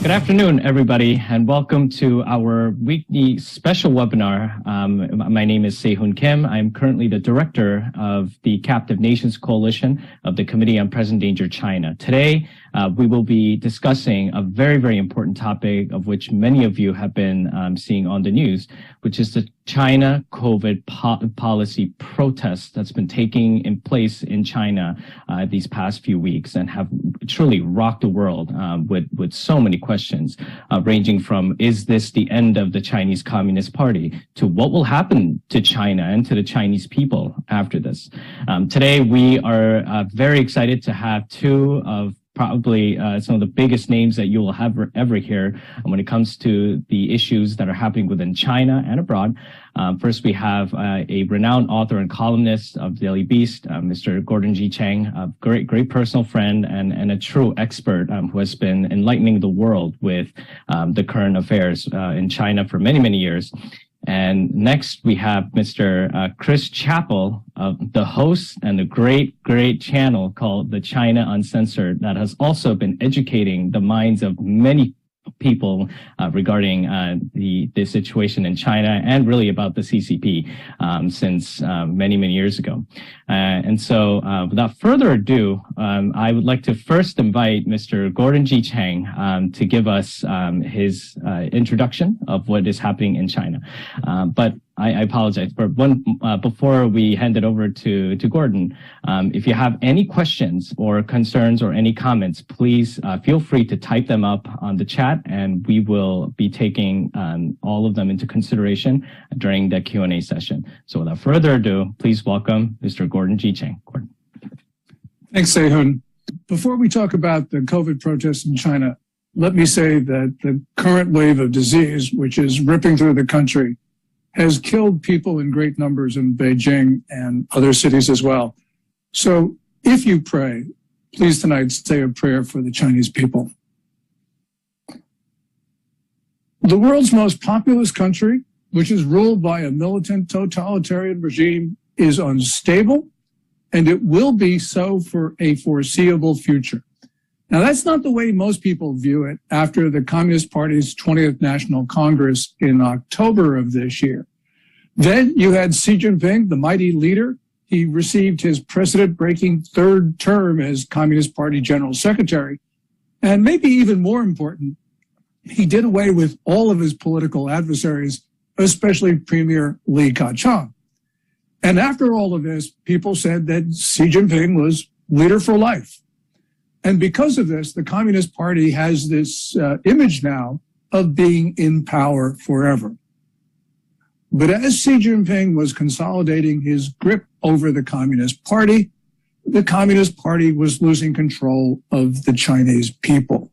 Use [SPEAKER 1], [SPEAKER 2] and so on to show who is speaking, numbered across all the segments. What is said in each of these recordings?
[SPEAKER 1] Good afternoon, everybody, and welcome to our weekly special webinar. My name is Sehun Kim. I'm currently the director of the Captive Nations Coalition of the Committee on Present Danger China. Today, we will be discussing a very, very important topic of which many of you have been seeing on the news, which is the China COVID policy protests that's been taking in place in China these past few weeks and have truly rocked the world with so many questions, ranging from, is this the end of the Chinese Communist Party, to what will happen to China and to the Chinese people after this. Today, we are very excited to have two of probably some of the biggest names that you will ever hear when it comes to the issues that are happening within China and abroad. First, we have a renowned author and columnist of Daily Beast, Mr. Gordon G. Chang, a great personal friend and a true expert who has been enlightening the world with the current affairs in China for many, many years. And next, we have Mr. Chris Chappell, the host and the great channel called The China Uncensored that has also been educating the minds of many people regarding the situation in China and really about the CCP since many years ago. And so without further ado, I would like to first invite Mr. Gordon G. Chang to give us his introduction of what is happening in China. But I apologize, but before we hand it over to Gordon, if you have any questions or concerns or any comments, please feel free to type them up on the chat, and we will be taking all of them into consideration during the Q&A session. So without further ado, please welcome Mr. Gordon G. Chang. Gordon.
[SPEAKER 2] Thanks, Sehun. Before we talk about the COVID protests in China, let me say that the current wave of disease, which is ripping through the country, has killed people in great numbers in Beijing and other cities as well. So if you pray, please tonight say a prayer for the Chinese people. The world's most populous country, which is ruled by a militant totalitarian regime, is unstable, and it will be so for a foreseeable future. Now, that's not the way most people view it after the Communist Party's 20th National Congress in October of this year. Then you had Xi Jinping, the mighty leader. He received his precedent-breaking third term as Communist Party General Secretary. And maybe even more important, he did away with all of his political adversaries, especially Premier Li Ka-chang. And after all of this, people said that Xi Jinping was leader for life. And because of this, the Communist Party has this image now of being in power forever. But as Xi Jinping was consolidating his grip over the Communist Party was losing control of the Chinese people.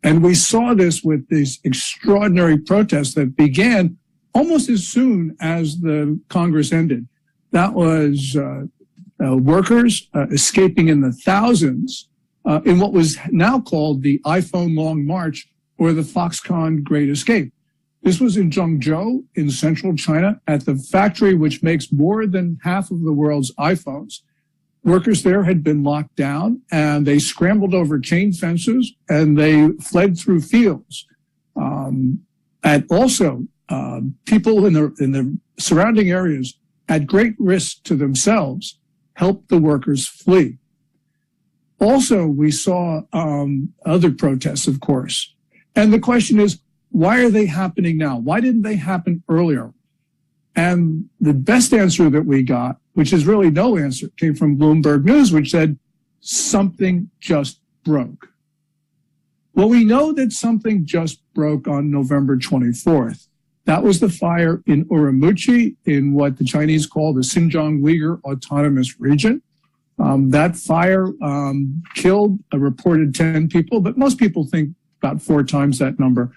[SPEAKER 2] And we saw this with these extraordinary protests that began almost as soon as the Congress ended. That was workers escaping in the thousands in what was now called the iPhone Long March or the Foxconn Great Escape. This was in Zhengzhou in central China at the factory which makes more than half of the world's iPhones. Workers there had been locked down and they scrambled over chain fences and they fled through fields. And also people in the surrounding areas at great risk to themselves helped the workers flee. Also, we saw other protests, of course. And the question is, why are they happening now? Why didn't they happen earlier? And the best answer that we got, which is really no answer, came from Bloomberg News, which said, something just broke. Well, we know that something just broke on November 24th. That was the fire in Urumqi in what the Chinese call the Xinjiang Uyghur Autonomous Region. That fire killed a reported 10 people, but most people think about 4 times that number.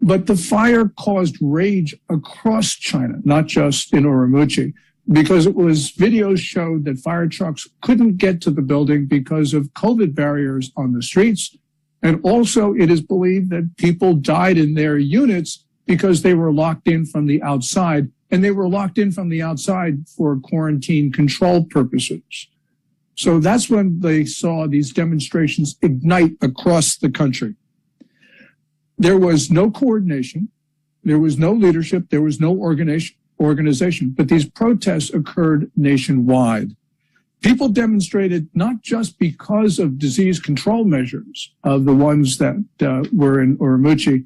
[SPEAKER 2] But the fire caused rage across China, not just in Urumqi, because videos showed that fire trucks couldn't get to the building because of COVID barriers on the streets. And also it is believed that people died in their units because they were locked in from the outside, and they were locked in from the outside for quarantine control purposes. So that's when they saw these demonstrations ignite across the country. There was no coordination. There was no leadership. There was no organization. But these protests occurred nationwide. People demonstrated not just because of disease control measures of the ones that were in Urumqi,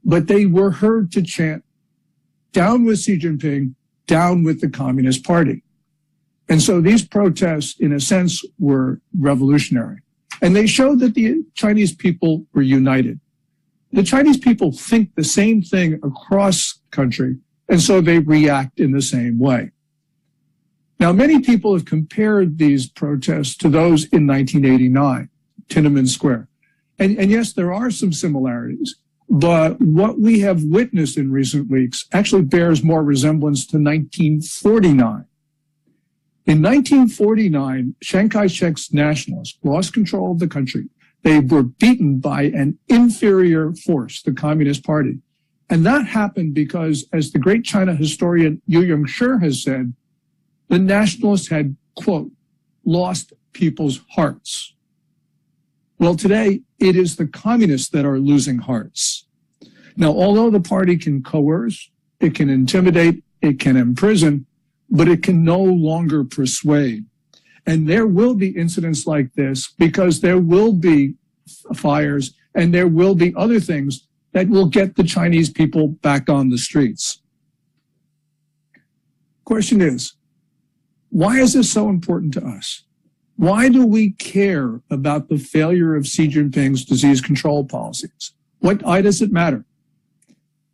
[SPEAKER 2] but they were heard to chant, "Down with Xi Jinping, down with the Communist Party." And so these protests, in a sense, were revolutionary. And they showed that the Chinese people were united. The Chinese people think the same thing across the country, and so they react in the same way. Now, many people have compared these protests to those in 1989, Tiananmen Square. And yes, there are some similarities, but what we have witnessed in recent weeks actually bears more resemblance to 1949. In 1949, Chiang Kai-shek's nationalists lost control of the country. They were beaten by an inferior force, the Communist Party. And that happened because, as the great China historian Yu Yongshi has said, the nationalists had, quote, lost people's hearts. Well, today, it is the communists that are losing hearts. Now, although the party can coerce, it can intimidate, it can imprison, but it can no longer persuade. And there will be incidents like this because there will be fires and there will be other things that will get the Chinese people back on the streets. Question is, why is this so important to us? Why do we care about the failure of Xi Jinping's disease control policies? Why does it matter?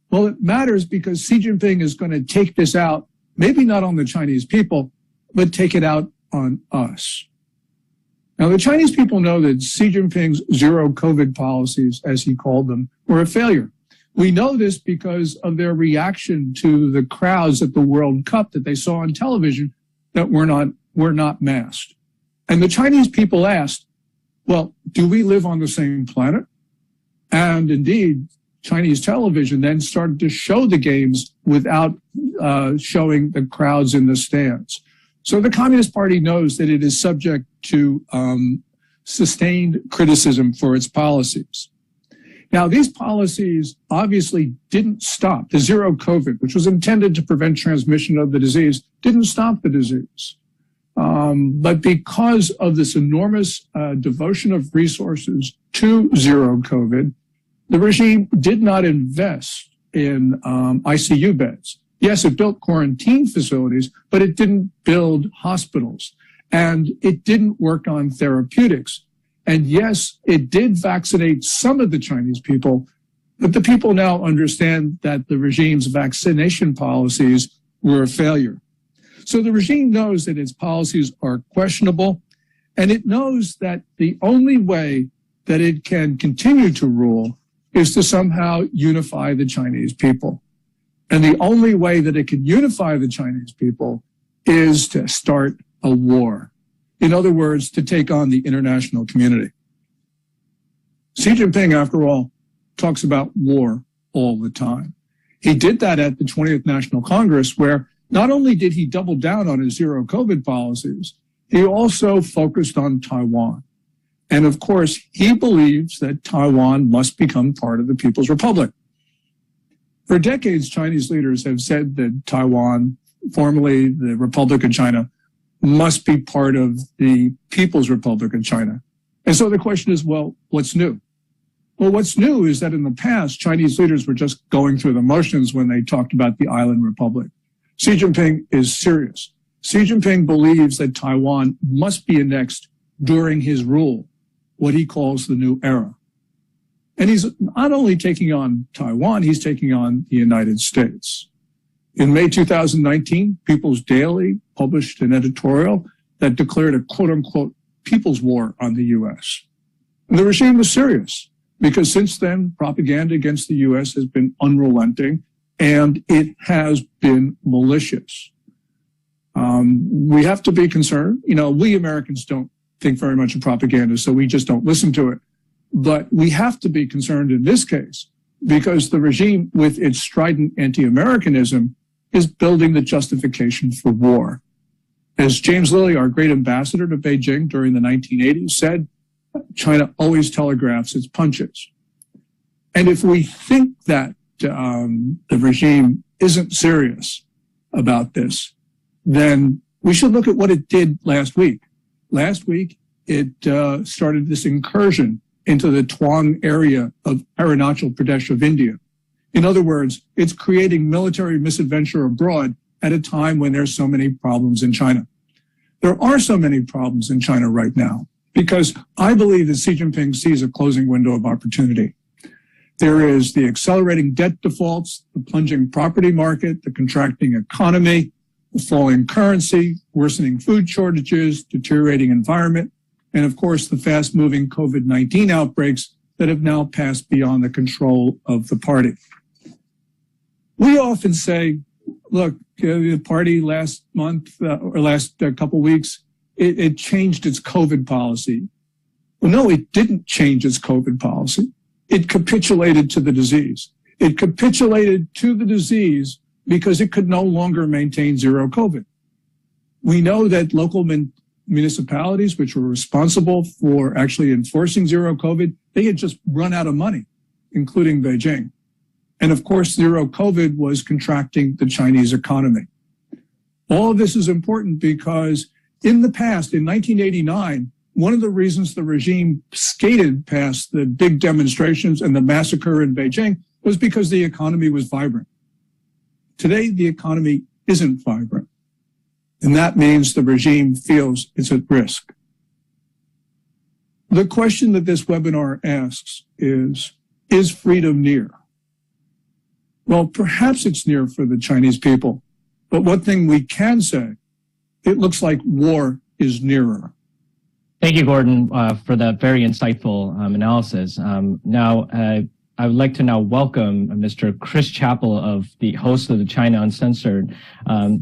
[SPEAKER 2] Well, it matters because Xi Jinping is going to take this out, maybe not on the Chinese people, but take it out on us. Now, the Chinese people know that Xi Jinping's zero COVID policies, as he called them, were a failure. We know this because of their reaction to the crowds at the World Cup that they saw on television that were not masked. And the Chinese people asked, well, do we live on the same planet? And indeed, Chinese television then started to show the games without showing the crowds in the stands. So the Communist Party knows that it is subject to sustained criticism for its policies. Now, these policies obviously didn't stop. The zero COVID, which was intended to prevent transmission of the disease, didn't stop the disease. But because of this enormous devotion of resources to zero COVID, the regime did not invest in ICU beds. Yes, it built quarantine facilities, but it didn't build hospitals. And it didn't work on therapeutics. And yes, it did vaccinate some of the Chinese people, but the people now understand that the regime's vaccination policies were a failure. So the regime knows that its policies are questionable, and it knows that the only way that it can continue to rule is to somehow unify the Chinese people. And the only way that it can unify the Chinese people is to start a war. In other words, to take on the international community. Xi Jinping, after all, talks about war all the time. He did that at the 20th National Congress, where not only did he double down on his zero COVID policies, he also focused on Taiwan. And of course, he believes that Taiwan must become part of the People's Republic. For decades, Chinese leaders have said that Taiwan, formerly the Republic of China, must be part of the People's Republic of China. And so the question is, well, what's new? Well, what's new is that in the past, Chinese leaders were just going through the motions when they talked about the island republic. Xi Jinping is serious. Xi Jinping believes that Taiwan must be annexed during his rule, what he calls the new era. And he's not only taking on Taiwan, he's taking on the United States. In May 2019, People's Daily published an editorial that declared a quote-unquote people's war on the U.S. And the regime was serious because since then, propaganda against the U.S. has been unrelenting and it has been malicious. We have to be concerned. You know, we Americans don't think very much of propaganda, so we just don't listen to it. But we have to be concerned in this case because the regime, with its strident anti-Americanism, is building the justification for war. As James Lilly, our great ambassador to Beijing during the 1980s, said, China always telegraphs its punches. And if we think that the regime isn't serious about this, then we should look at what it did last week. Last week, it started this incursion into the Tuang area of Arunachal Pradesh of India. In other words, it's creating military misadventure abroad at a time when there's so many problems in China. There are so many problems in China right now because I believe that Xi Jinping sees a closing window of opportunity. There is the accelerating debt defaults, the plunging property market, the contracting economy, the falling currency, worsening food shortages, deteriorating environment, and of course, the fast-moving COVID-19 outbreaks that have now passed beyond the control of the party. We often say, look, the party last month or last couple weeks, it changed its COVID policy. Well, no, it didn't change its COVID policy. It capitulated to the disease. It capitulated to the disease because it could no longer maintain zero COVID. We know that local municipalities, which were responsible for actually enforcing zero COVID, they had just run out of money, including Beijing. And of course, zero COVID was contracting the Chinese economy. All of this is important because in the past, in 1989, one of the reasons the regime skated past the big demonstrations and the massacre in Beijing was because the economy was vibrant. Today, the economy isn't vibrant. And that means the regime feels it's at risk. The question that this webinar asks is freedom near? Well, perhaps it's near for the Chinese people. But one thing we can say, it looks like war is nearer.
[SPEAKER 1] Thank you, Gordon, for that very insightful analysis. I would like to now welcome Mr. Chris Chappell, the host of the China Uncensored,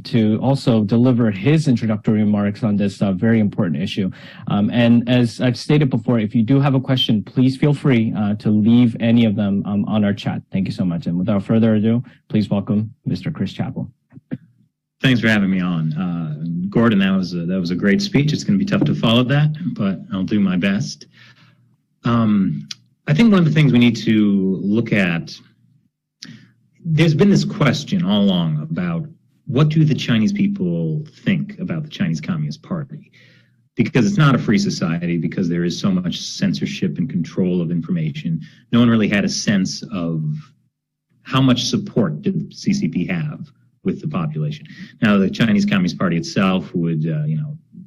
[SPEAKER 1] to also deliver his introductory remarks on this very important issue. And as I've stated before, if you do have a question, please feel free to leave any of them on our chat. Thank you so much. And without further ado, please welcome Mr. Chris Chappell.
[SPEAKER 3] Thanks for having me on. Gordon, that was a great speech. It's going to be tough to follow that, but I'll do my best. I think one of the things we need to look at, there's been this question all along about what do the Chinese people think about the Chinese Communist Party? Because it's not a free society, because there is so much censorship and control of information. No one really had a sense of how much support did the CCP have with the population. Now, the Chinese Communist Party itself would,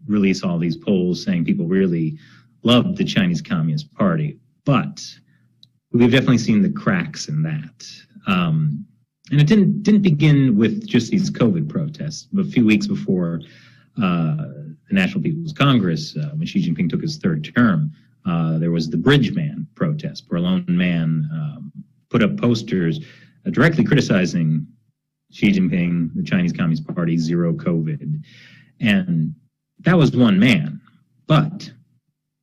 [SPEAKER 3] release all these polls saying people really loved the Chinese Communist Party. But we've definitely seen the cracks in that. And it didn't begin with just these COVID protests. But a few weeks before the National People's Congress, when Xi Jinping took his third term, there was the Bridge Man protest, where a lone man put up posters directly criticizing Xi Jinping, the Chinese Communist Party, zero COVID. And that was one man. But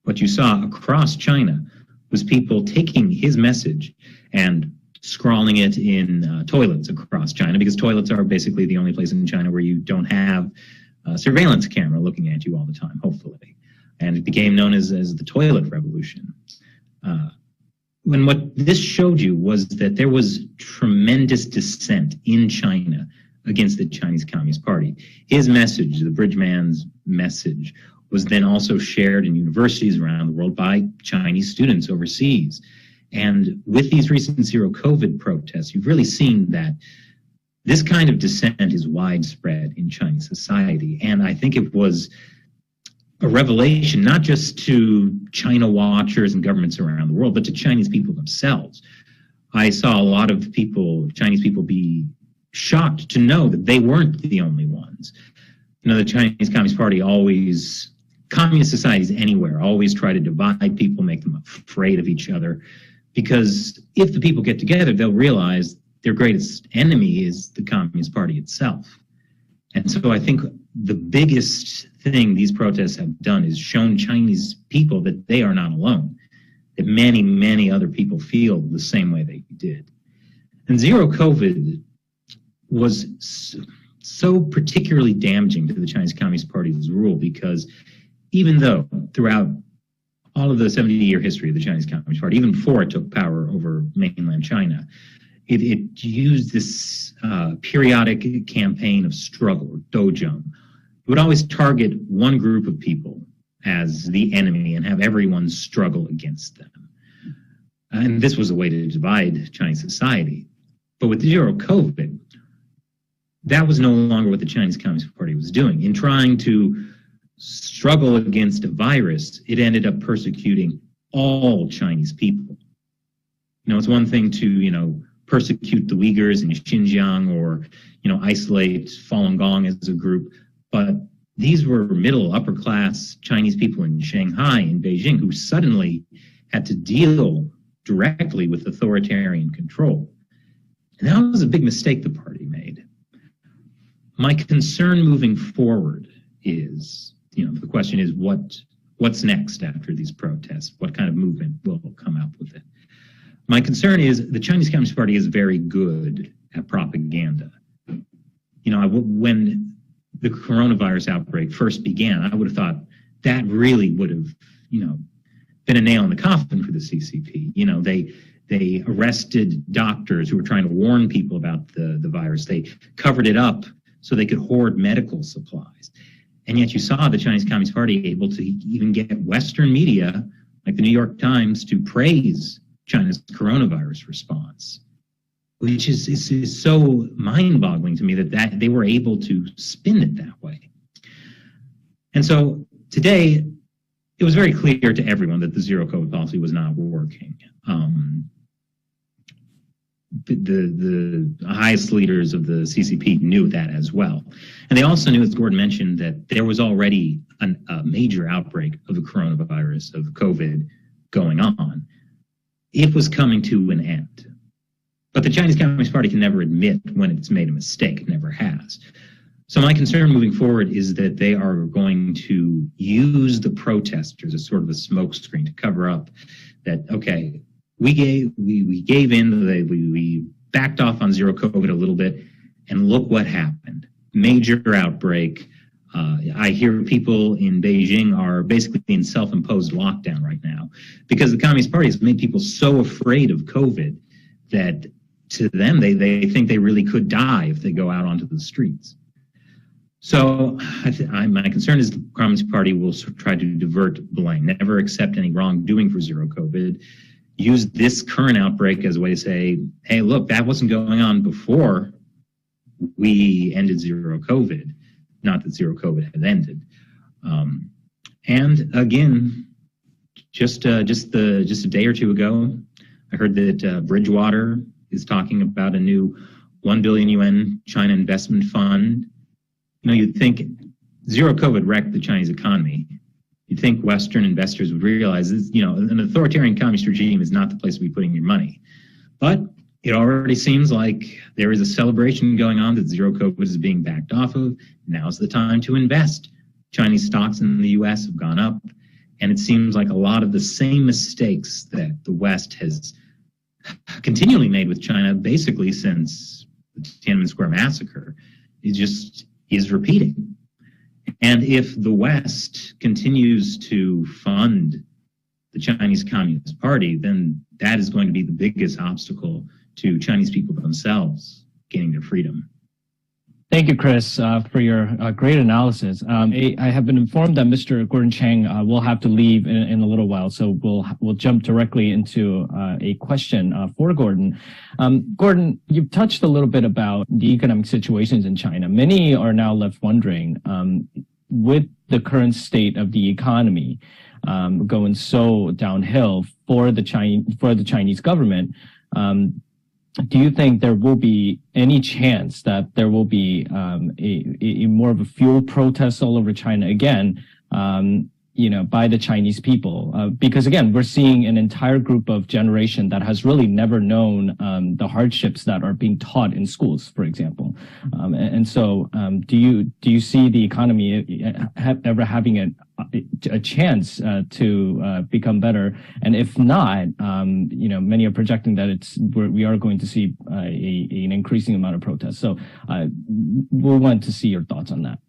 [SPEAKER 3] what you saw across China was people taking his message and scrawling it in toilets across China, because toilets are basically the only place in China where you don't have a surveillance camera looking at you all the time, hopefully. And it became known as the toilet revolution. When what this showed you was that there was tremendous dissent in China against the Chinese Communist Party. His message, the Bridge Man's message, was then also shared in universities around the world by Chinese students overseas. And with these recent zero COVID protests, you've really seen that this kind of dissent is widespread in Chinese society. And I think it was a revelation, not just to China watchers and governments around the world, but to Chinese people themselves. I saw a lot of Chinese people, be shocked to know that they weren't the only ones. The Chinese Communist Party communist societies anywhere always try to divide people, make them afraid of each other, because if the people get together, they'll realize their greatest enemy is the Communist Party itself. And so I think the biggest thing these protests have done is shown Chinese people that they are not alone, that many, many other people feel the same way they did. And zero COVID was so particularly damaging to the Chinese Communist Party's rule, because even though throughout all of the 70-year history of the Chinese Communist Party, even before it took power over mainland China, it used this periodic campaign of struggle, or dojang. It would always target one group of people as the enemy and have everyone struggle against them. And this was a way to divide Chinese society. But with zero COVID, that was no longer what the Chinese Communist Party was doing. In trying to struggle against a virus, it ended up persecuting all Chinese people. It's one thing to, persecute the Uyghurs in Xinjiang or, isolate Falun Gong as a group, but these were middle, upper class Chinese people in Shanghai and Beijing who suddenly had to deal directly with authoritarian control. And that was a big mistake the party made. My concern moving forward is, the question is what's next after these protests? What kind of movement will come up with it? My concern is the Chinese Communist Party is very good at propaganda. When the coronavirus outbreak first began, I would have thought that really would have, been a nail in the coffin for the CCP. They arrested doctors who were trying to warn people about the virus. They covered it up so they could hoard medical supplies. And yet you saw the Chinese Communist Party able to even get Western media, like the New York Times, to praise China's coronavirus response, which is so mind-boggling to me that they were able to spin it that way. And so today, it was very clear to everyone that the zero COVID policy was not working. The highest leaders of the CCP knew that as well. And they also knew, as Gordon mentioned, that there was already a major outbreak of the coronavirus, of COVID, going on. It was coming to an end. But the Chinese Communist Party can never admit when it's made a mistake. It never has. So my concern moving forward is that they are going to use the protesters as sort of a smokescreen to cover up that, okay, we gave in, we backed off on zero COVID a little bit, and look what happened. Major outbreak. I hear people in Beijing are basically in self-imposed lockdown right now because the Communist Party has made people so afraid of COVID that to them, they think they really could die if they go out onto the streets. So my concern is the Communist Party will try to divert blame, never accept any wrongdoing for zero COVID, use this current outbreak as a way to say, hey, look, that wasn't going on before we ended zero COVID. Not that zero COVID had ended. And again, just a day or two ago, I heard that Bridgewater is talking about a new 1 billion yuan China investment fund. You'd think zero COVID wrecked the Chinese economy. You'd think Western investors would realize this, an authoritarian communist regime is not the place to be putting your money. But it already seems like there is a celebration going on that zero COVID is being backed off of. Now's the time to invest. Chinese stocks in the US have gone up. And it seems like a lot of the same mistakes that the West has continually made with China, basically since the Tiananmen Square massacre, is repeating. And if the West continues to fund the Chinese Communist Party, then that is going to be the biggest obstacle to Chinese people themselves gaining their freedom.
[SPEAKER 1] Thank you, Chris, for your great analysis. I have been informed that Mr. Gordon Chang will have to leave in a little while, so we'll jump directly into a question for Gordon. Gordon, you've touched a little bit about the economic situations in China. Many are now left wondering, with the current state of the economy going so downhill for the Chinese government, do you think there will be any chance that there will be a more of a fuel protest all over China again, by the Chinese people? Because again, we're seeing an entire group of generation that has really never known the hardships that are being taught in schools, for example. So do you see the economy ever having a chance to become better? And if not, many are projecting that we are going to see an increasing amount of protests. So we want to see your thoughts on that.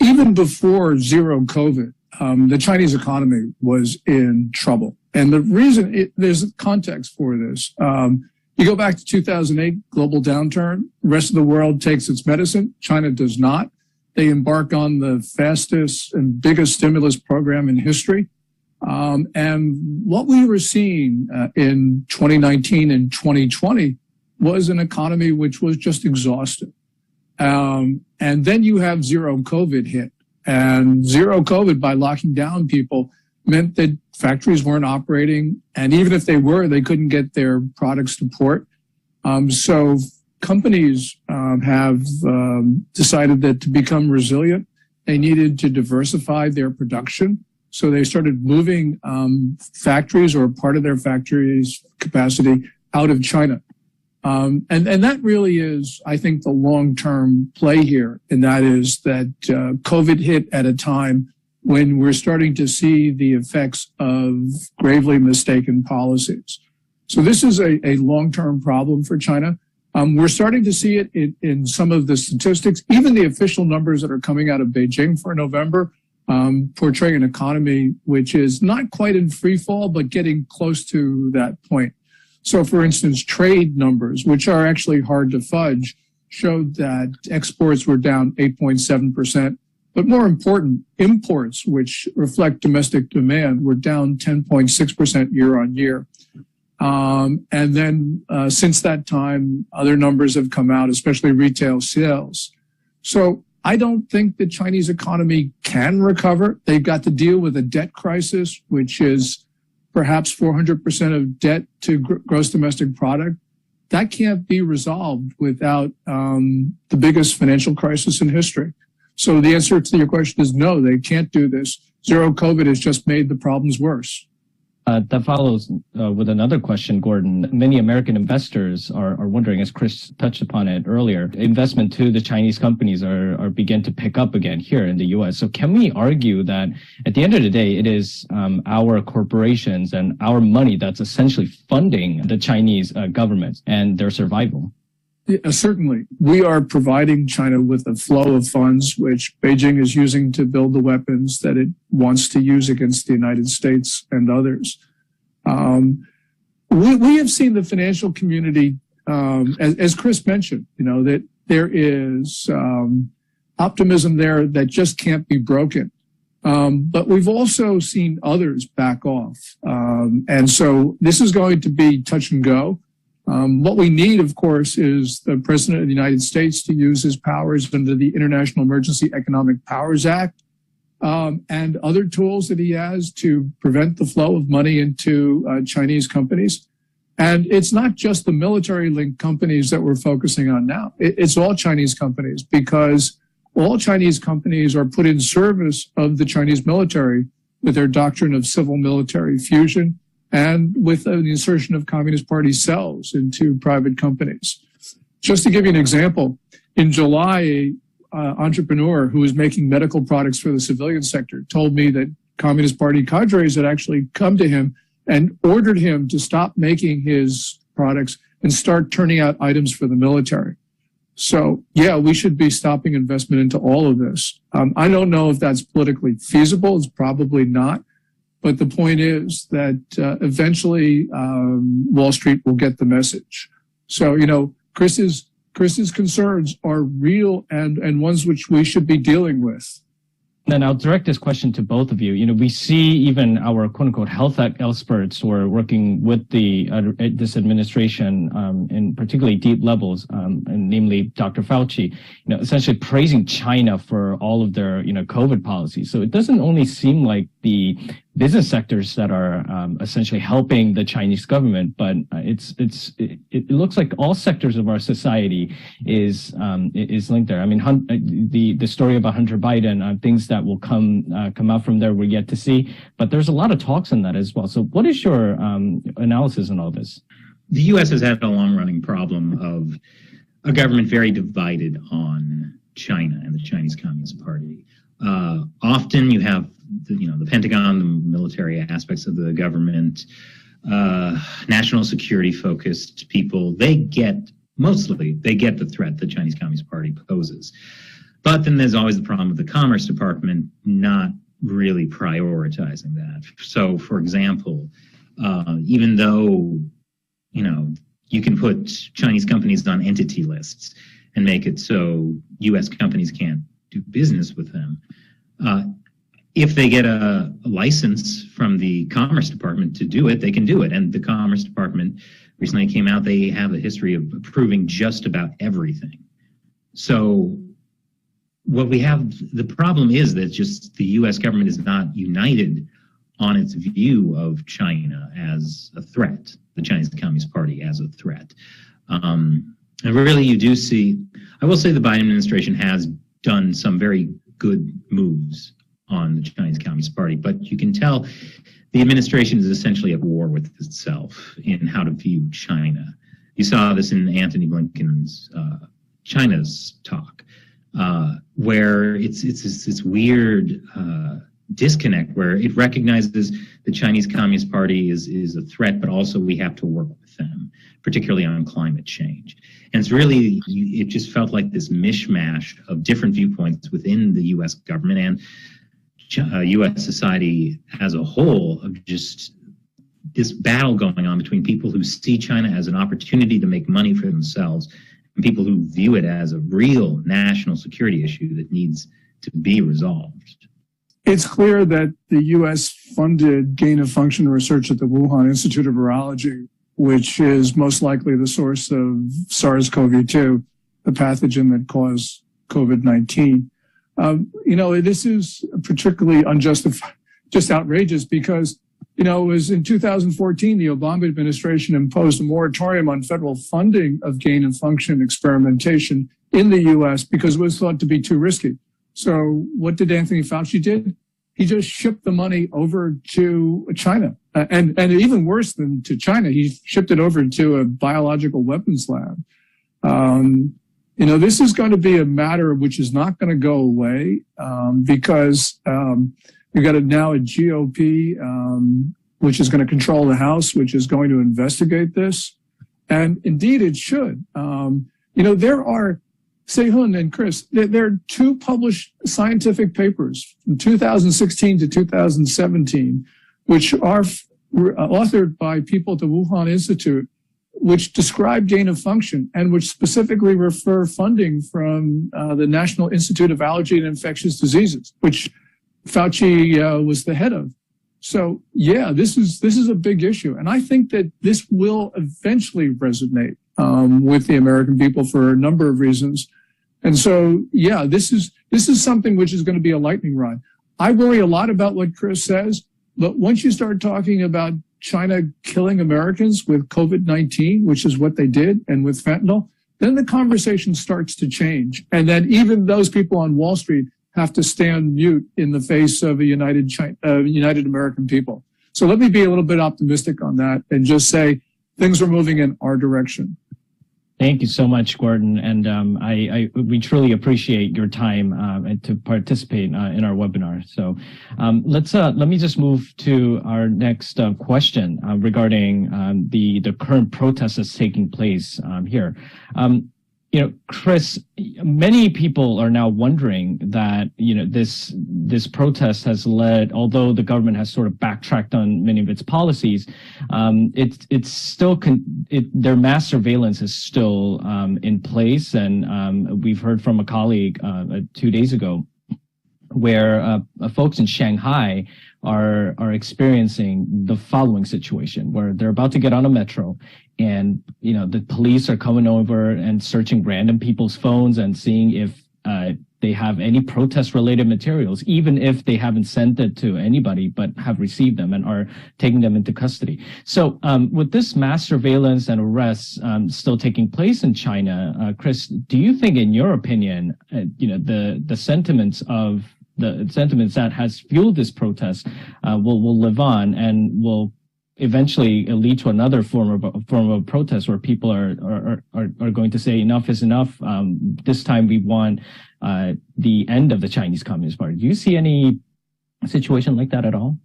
[SPEAKER 2] Even before zero COVID, the Chinese economy was in trouble. And the reason, there's context for this. You go back to 2008, global downturn. The rest of the world takes its medicine. China does not. They embark on the fastest and biggest stimulus program in history. And what we were seeing in 2019 and 2020 was an economy which was just exhausted. And then you have zero COVID hit. And zero COVID, by locking down people, meant that factories weren't operating. And even if they were, they couldn't get their products to port. So companies have decided that to become resilient, they needed to diversify their production. So they started moving factories or part of their factories' capacity out of China. And that really is, I think, the long-term play here. And that is that COVID hit at a time when we're starting to see the effects of gravely mistaken policies. So this is a long-term problem for China. We're starting to see it in some of the statistics. Even the official numbers that are coming out of Beijing for November portray an economy which is not quite in free fall, but getting close to that point. So, for instance, trade numbers, which are actually hard to fudge, showed that exports were down 8.7%. But more important, imports, which reflect domestic demand, were down 10.6% year on year. And then since that time, other numbers have come out, especially retail sales. So I don't think the Chinese economy can recover. They've got to deal with a debt crisis, which is perhaps 400% of debt to gross domestic product. That can't be resolved without the biggest financial crisis in history. So the answer to your question is no, they can't do this. Zero COVID has just made the problems worse.
[SPEAKER 1] That follows with another question, Gordon. Many American investors are wondering, as Chris touched upon it earlier, investment to the Chinese companies are begin to pick up again here in the U.S. So can we argue that at the end of the day, it is our corporations and our money that's essentially funding the Chinese government and their survival?
[SPEAKER 2] Yeah, certainly. We are providing China with a flow of funds, which Beijing is using to build the weapons that it wants to use against the United States and others. We have seen the financial community, as Chris mentioned, that there is optimism there that just can't be broken. But we've also seen others back off. And so this is going to be touch and go. What we need, of course, is the President of the United States to use his powers under the International Emergency Economic Powers Act and other tools that he has to prevent the flow of money into Chinese companies. And it's not just the military-linked companies that we're focusing on now. It's all Chinese companies, because all Chinese companies are put in service of the Chinese military with their doctrine of civil-military fusion, and with the insertion of Communist Party cells into private companies. Just to give you an example, in July, an entrepreneur who was making medical products for the civilian sector told me that Communist Party cadres had actually come to him and ordered him to stop making his products and start turning out items for the military. So, yeah, we should be stopping investment into all of this. I don't know if that's politically feasible. It's probably not. But the point is that eventually Wall Street will get the message. So, Chris's concerns are real and ones which we should be dealing with.
[SPEAKER 1] Then I'll direct this question to both of you. We see even our quote-unquote health experts who are working with this administration in particularly deep levels, and namely Dr. Fauci, essentially praising China for all of their, COVID policies. So it doesn't only seem like the business sectors that are essentially helping the Chinese government, but it looks like all sectors of our society is linked there. I mean, the story about Hunter Biden, things that will come out from there, we're yet to see, but there's a lot of talks on that as well. So what is your analysis on all this?
[SPEAKER 3] The U.S. has had a long-running problem of a government very divided on China and the Chinese Communist Party. Often you have the Pentagon, the military aspects of the government, national security focused people. They get the threat the Chinese Communist Party poses. But then there's always the problem with the Commerce Department not really prioritizing that. So, for example, even though, you can put Chinese companies on entity lists and make it so U.S. companies can't do business with them, if they get a license from the Commerce Department to do it, they can do it. And the Commerce Department recently came out, they have a history of approving just about everything. So what we have, the problem is that just the U.S. government is not united on its view of China as a threat, the Chinese Communist Party as a threat. And really you do see, I will say the Biden administration has done some very good moves on the Chinese Communist Party, but you can tell the administration is essentially at war with itself in how to view China. You saw this in Antony Blinken's China's talk, where it's this weird disconnect where it recognizes the Chinese Communist Party is a threat, but also we have to work with them, particularly on climate change. And it's really, it just felt like this mishmash of different viewpoints within the U.S. government and U.S. society as a whole, of just this battle going on between people who see China as an opportunity to make money for themselves and people who view it as a real national security issue that needs to be resolved.
[SPEAKER 2] It's clear that the U.S. funded gain-of-function research at the Wuhan Institute of Virology, which is most likely the source of SARS-CoV-2, the pathogen that caused COVID-19. This is particularly unjustified, just outrageous, because, it was in 2014, the Obama administration imposed a moratorium on federal funding of gain-of-function experimentation in the U.S. because it was thought to be too risky. So what did Anthony Fauci did? He just shipped the money over to China. And even worse than to China, he shipped it over to a biological weapons lab. This is going to be a matter which is not going to go away because we've got now a GOP which is going to control the House, which is going to investigate this. And indeed, it should. There are, Sehun and Chris, there are two published scientific papers from 2016 to 2017, which are authored by people at the Wuhan Institute, which describe gain of function and which specifically refer funding from the National Institute of Allergy and Infectious Diseases, which Fauci was the head of. So, yeah, this is a big issue. And I think that this will eventually resonate with the American people for a number of reasons. And so, yeah, this is something which is going to be a lightning rod. I worry a lot about what Chris says, but once you start talking about China killing Americans with COVID-19, which is what they did, and with fentanyl, then the conversation starts to change. And then even those people on Wall Street have to stand mute in the face of a united American people. So let me be a little bit optimistic on that and just say things are moving in our direction.
[SPEAKER 1] Thank you so much, Gordon. And we truly appreciate your time to participate in our webinar. So let me just move to our next question regarding the current protest that's taking place here. Chris, many people are now wondering that, this protest has led, although the government has sort of backtracked on many of its policies, it's still, their mass surveillance is still in place. And we've heard from a colleague 2 days ago where folks in Shanghai are experiencing the following situation where they're about to get on a metro and, the police are coming over and searching random people's phones and seeing if they have any protest-related materials, even if they haven't sent it to anybody but have received them and are taking them into custody. So with this mass surveillance and arrests still taking place in China, Chris, do you think, in your opinion, the sentiments that has fueled this protest will live on and will eventually lead to another form of protest where people are going to say enough is enough. This time we want the end of the Chinese Communist Party. Do you see any situation like that at all?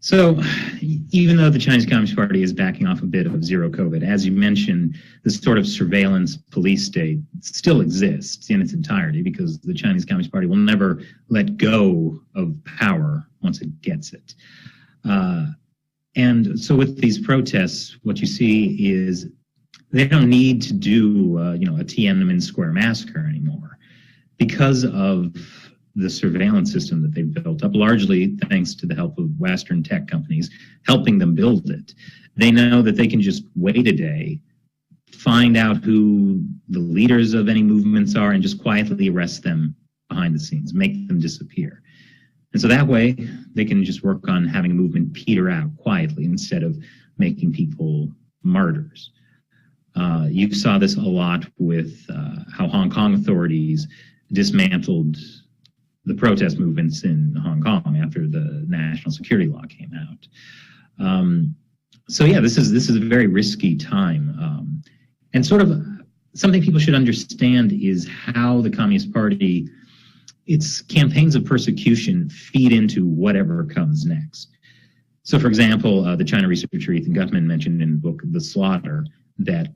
[SPEAKER 3] So even though the Chinese Communist Party is backing off a bit of zero COVID, as you mentioned, this sort of surveillance police state still exists in its entirety because the Chinese Communist Party will never let go of power once it gets it. And so with these protests, what you see is they don't need to do, a Tiananmen Square massacre anymore because of the surveillance system that they've built up, largely thanks to the help of Western tech companies helping them build it. They know that they can just wait a day, find out who the leaders of any movements are, and just quietly arrest them behind the scenes, make them disappear. And so that way, they can just work on having a movement peter out quietly instead of making people martyrs. You saw this a lot with how Hong Kong authorities dismantled the protest movements in Hong Kong after the national security law came out. So yeah, this is a very risky time. And sort of something people should understand is how the Communist Party, its campaigns of persecution feed into whatever comes next. So for example, the China researcher Ethan Gutman mentioned in the book The Slaughter that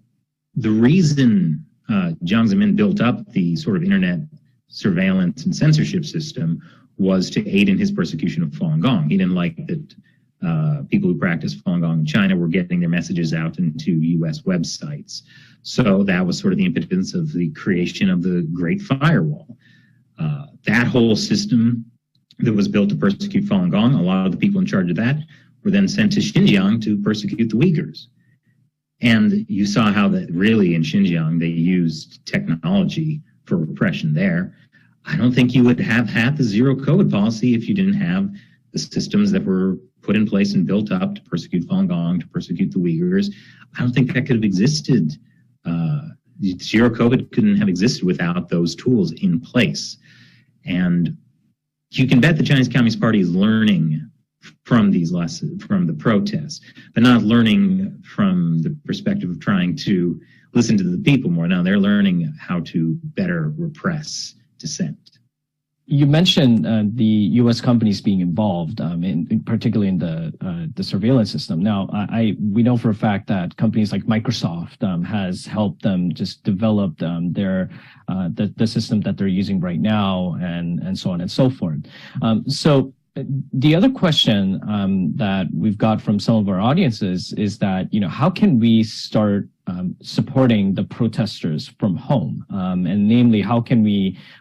[SPEAKER 3] the reason Jiang Zemin built up the sort of internet surveillance and censorship system was to aid in his persecution of Falun Gong. He didn't like that people who practiced Falun Gong in China were getting their messages out into US websites. So that was sort of the impetus of the creation of the Great Firewall. That whole system that was built to persecute Falun Gong, a lot of the people in charge of that were then sent to Xinjiang to persecute the Uyghurs. And you saw how that really in Xinjiang they used technology for repression there. I don't think you would have had the zero COVID policy if you didn't have the systems that were put in place and built up to persecute Falun Gong, to persecute the Uyghurs. I don't think that could have existed. Zero COVID couldn't have existed without those tools in place. And you can bet the Chinese Communist Party is learning from these lessons, from the protests, but not learning from the perspective of trying to listen to the people more. Now they're learning how to better repress dissent.
[SPEAKER 1] You mentioned the U.S. companies being involved, particularly in the surveillance system. Now, we know for a fact that companies like Microsoft has helped them just develop the system that they're using right now, and so on and so forth. So the other question that we've got from some of our audiences is that, how can we start supporting the protesters from home? And namely, how can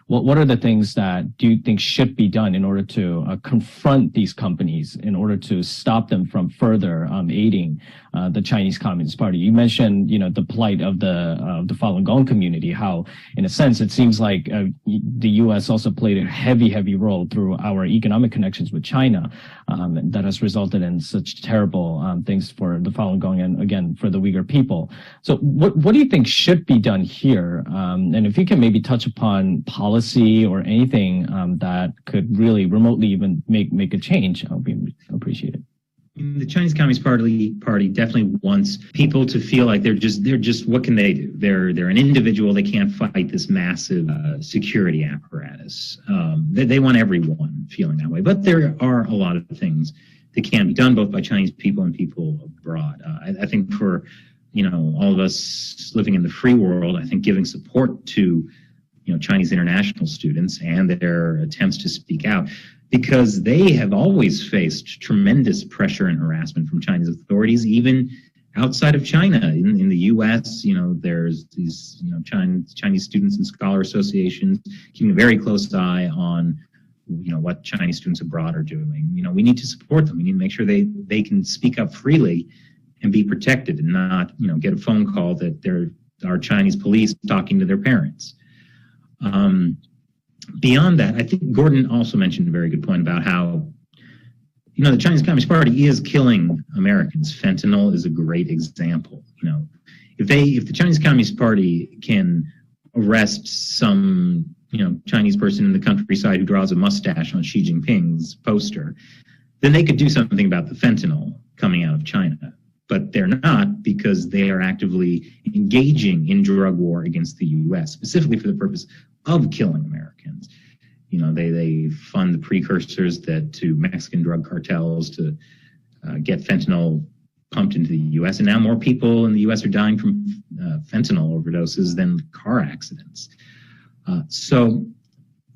[SPEAKER 1] what are the things that do you think should be done in order to confront these companies, in order to stop them from further aiding the Chinese Communist Party? You mentioned, the plight of the Falun Gong community, how, in a sense, it seems like the U.S. also played a heavy role through our economic connections with China that has resulted in such terrible things for the Falun Gong and, again, for the Uyghur people. So what do you think should be done here? And if you can maybe touch upon policy or anything that could really remotely even make a change, I'll be appreciated.
[SPEAKER 3] The Chinese Communist Party definitely wants people to feel like they're just what can they do? They're an individual. They can't fight this massive security apparatus. They want everyone feeling that way. But there are a lot of things that can be done both by Chinese people and people abroad. I think for all of us living in the free world, I think giving support to Chinese international students and their attempts to speak out, because they have always faced tremendous pressure and harassment from Chinese authorities, even outside of China. In the U.S., there's these Chinese students and scholar associations keeping a very close eye on what Chinese students abroad are doing. We need to support them. We need to make sure they can speak up freely and be protected, and not get a phone call that there are Chinese police talking to their parents. Beyond that, I think Gordon also mentioned a very good point about how the Chinese Communist Party is killing Americans. Fentanyl is a great example. If the Chinese Communist Party can arrest some Chinese person in the countryside who draws a mustache on Xi Jinping's poster, then they could do something about the fentanyl coming out of China. But they're not, because they are actively engaging in drug war against the U.S., specifically for the purpose of killing Americans. They fund the precursors to Mexican drug cartels, to get fentanyl pumped into the U.S., and now more people in the U.S. are dying from fentanyl overdoses than car accidents. So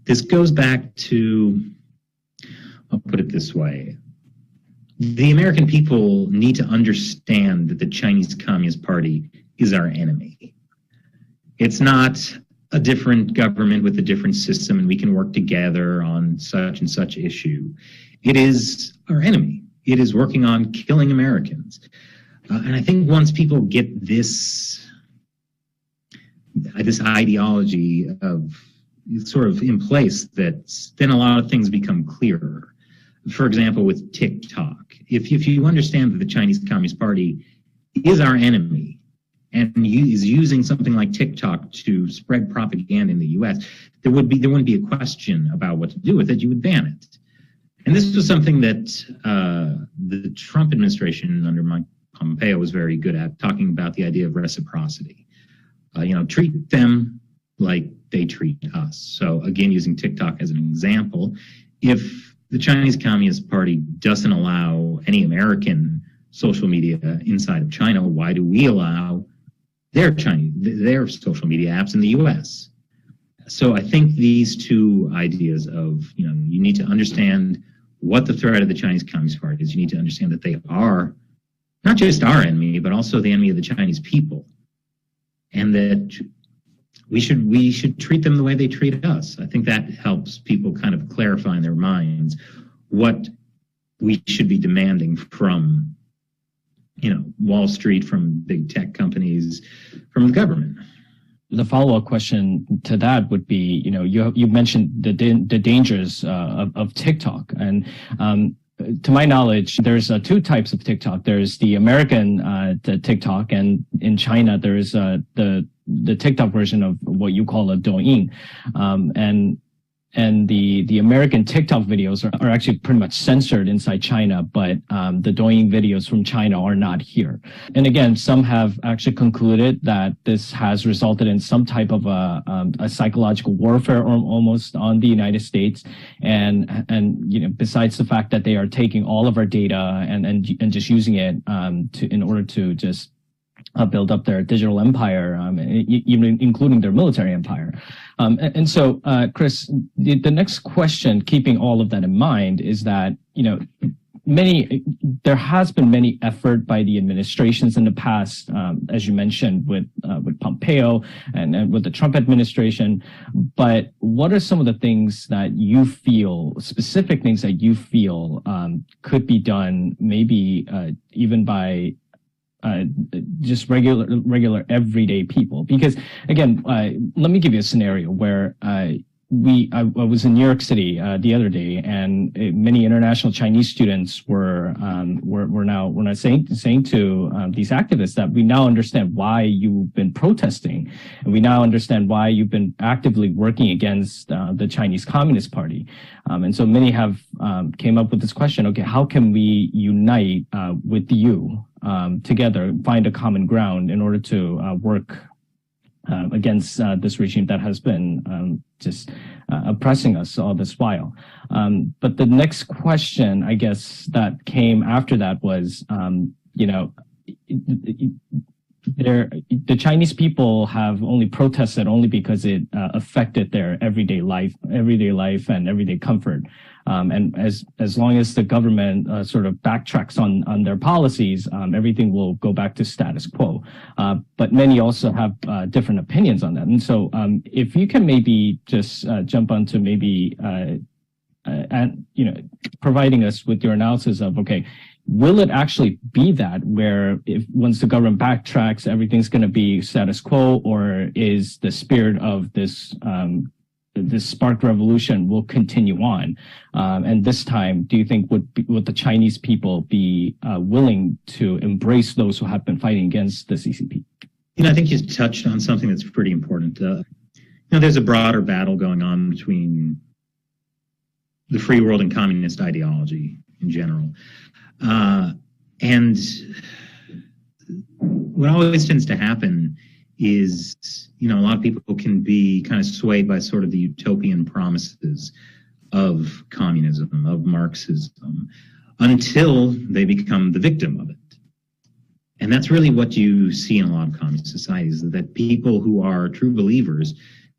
[SPEAKER 3] this goes back to, I'll put it this way, the American people need to understand that the Chinese Communist Party is our enemy. It's not a different government with a different system and we can work together on such and such issue. It is our enemy. It is working on killing Americans. And I think once people get this ideology of sort of in place, that then a lot of things become clearer. For example, with TikTok, if you understand that the Chinese Communist Party is our enemy and is using something like TikTok to spread propaganda in the U.S., there wouldn't be a question about what to do with it. You would ban it. And this was something that the Trump administration under Mike Pompeo was very good at, talking about the idea of reciprocity. Treat them like they treat us. So again, using TikTok as an example, if the Chinese Communist Party doesn't allow any American social media inside of China, why do we allow their social media apps in the U.S.? So I think these two ideas of, you need to understand what the threat of the Chinese Communist Party is. You need to understand that they are not just our enemy, but also the enemy of the Chinese people. And that we should treat them the way they treat us. I think that helps people kind of clarify in their minds what we should be demanding from, Wall Street, from big tech companies, from the government.
[SPEAKER 1] The follow-up question to that would be, you mentioned the dangers of TikTok, and to my knowledge, there's two types of TikTok. There's the American the TikTok, and in China there is the TikTok version of what you call a Douyin, and the American TikTok videos are actually pretty much censored inside China, but the Douyin videos from China are not here. And again, some have actually concluded that this has resulted in some type of a psychological warfare almost on the United States. And besides the fact that they are taking all of our data and just using it in order to just build up their digital empire, even including their military empire. And so, Chris, the next question, keeping all of that in mind, is that, there has been many effort by the administrations in the past, as you mentioned, with Pompeo and with the Trump administration. But what are some of the things that you feel, specific things that you feel could be done, maybe even by just regular everyday people? Because again, let me give you a scenario where I was in New York City the other day, and many international Chinese students were now saying to these activists that we now understand why you've been protesting, and we now understand why you've been actively working against the Chinese Communist Party. And so many have came up with this question: okay, how can we unite with you together, find a common ground in order to work against this regime that has been just oppressing us all this while. But the next question, I guess, that came after that was, the Chinese people have only protested only because it affected their everyday life and everyday comfort. And as long as the government sort of backtracks on their policies, everything will go back to status quo. But many also have different opinions on that. And so if you can maybe just jump onto maybe providing us with your analysis of, okay, will it actually be that where if once the government backtracks, everything's going to be status quo, or is the spirit of this spark revolution will continue on? And this time, do you think would the Chinese people be willing to embrace those who have been fighting against the CCP?
[SPEAKER 3] I think you touched on something that's pretty important. There's a broader battle going on between the free world and communist ideology in general. And what always tends to happen is, a lot of people can be kind of swayed by sort of the utopian promises of communism, of Marxism. until they become the victim of it. And that's really what you see in a lot of communist societies, that people who are true believers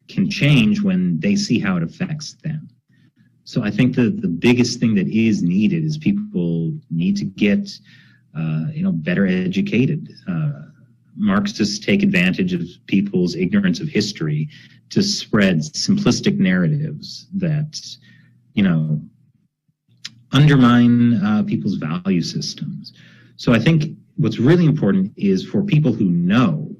[SPEAKER 3] can change when they see how it affects them. So I think the biggest thing that is needed is people need to get better educated. Marxists take advantage of people's ignorance of history to spread simplistic narratives that, undermine people's value systems. So I think what's really important is for people who know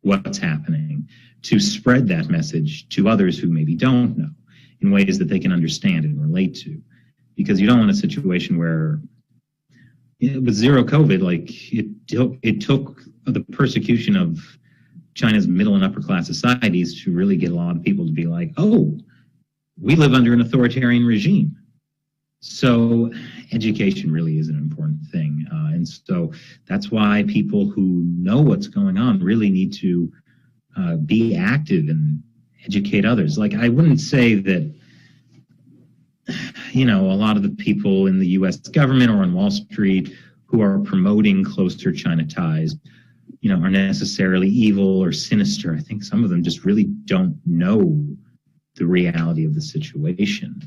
[SPEAKER 3] what's happening to spread that message to others who maybe don't know in ways that they can understand and relate to. Because you don't want a situation where, with zero COVID, it took the persecution of China's middle and upper class societies to really get a lot of people to be like, oh, we live under an authoritarian regime. So education really is an important thing. And so that's why people who know what's going on really need to be active and educate others. Like, I wouldn't say that, a lot of the people in the U.S. government or on Wall Street who are promoting closer China ties, are necessarily evil or sinister. I think some of them just really don't know the reality of the situation.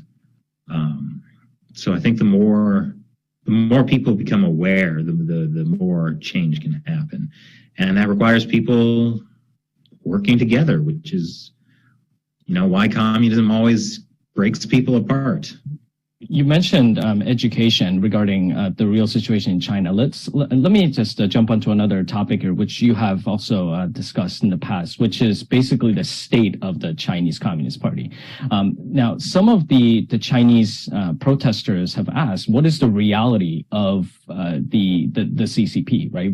[SPEAKER 3] So I think the more people become aware, the more change can happen. And that requires people working together, which is, why communism always breaks people apart.
[SPEAKER 1] You mentioned education regarding the real situation in China. Let me just jump onto another topic here, which you have also discussed in the past, which is basically the state of the Chinese Communist Party. Now, some of the Chinese protesters have asked, what is the reality of the CCP? Right?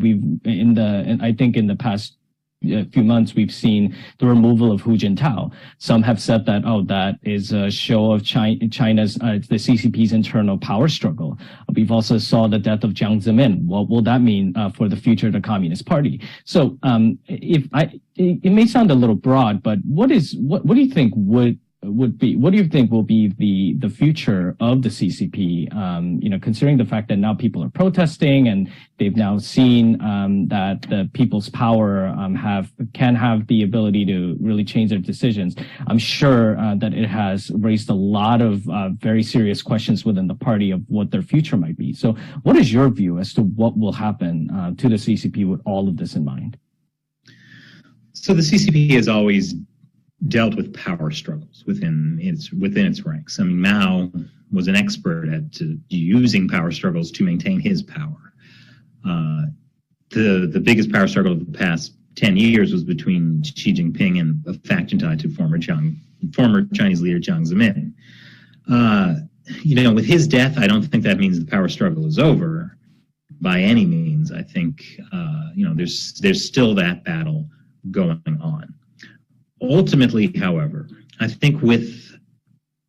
[SPEAKER 1] I think in the past few months, we've seen the removal of Hu Jintao. Some have said that, that is a show of China's, the CCP's internal power struggle. We've also saw the death of Jiang Zemin. What will that mean for the future of the Communist Party? So, it may sound a little broad, but what do you think what do you think will be the future of the CCP, considering the fact that now people are protesting and they've now seen that the people's power can have the ability to really change their decisions. I'm sure that it has raised a lot of very serious questions within the party of what their future might be. So what is your view as to what will happen to the CCP with all of this in mind?
[SPEAKER 3] So the CCP has always dealt with power struggles within its ranks. I mean, Mao was an expert at using power struggles to maintain his power. The biggest power struggle of the past 10 years was between Xi Jinping and a faction tied to former Chinese leader Jiang Zemin. With his death, I don't think that means the power struggle is over by any means. I think there's still that battle going on. Ultimately, however, I think with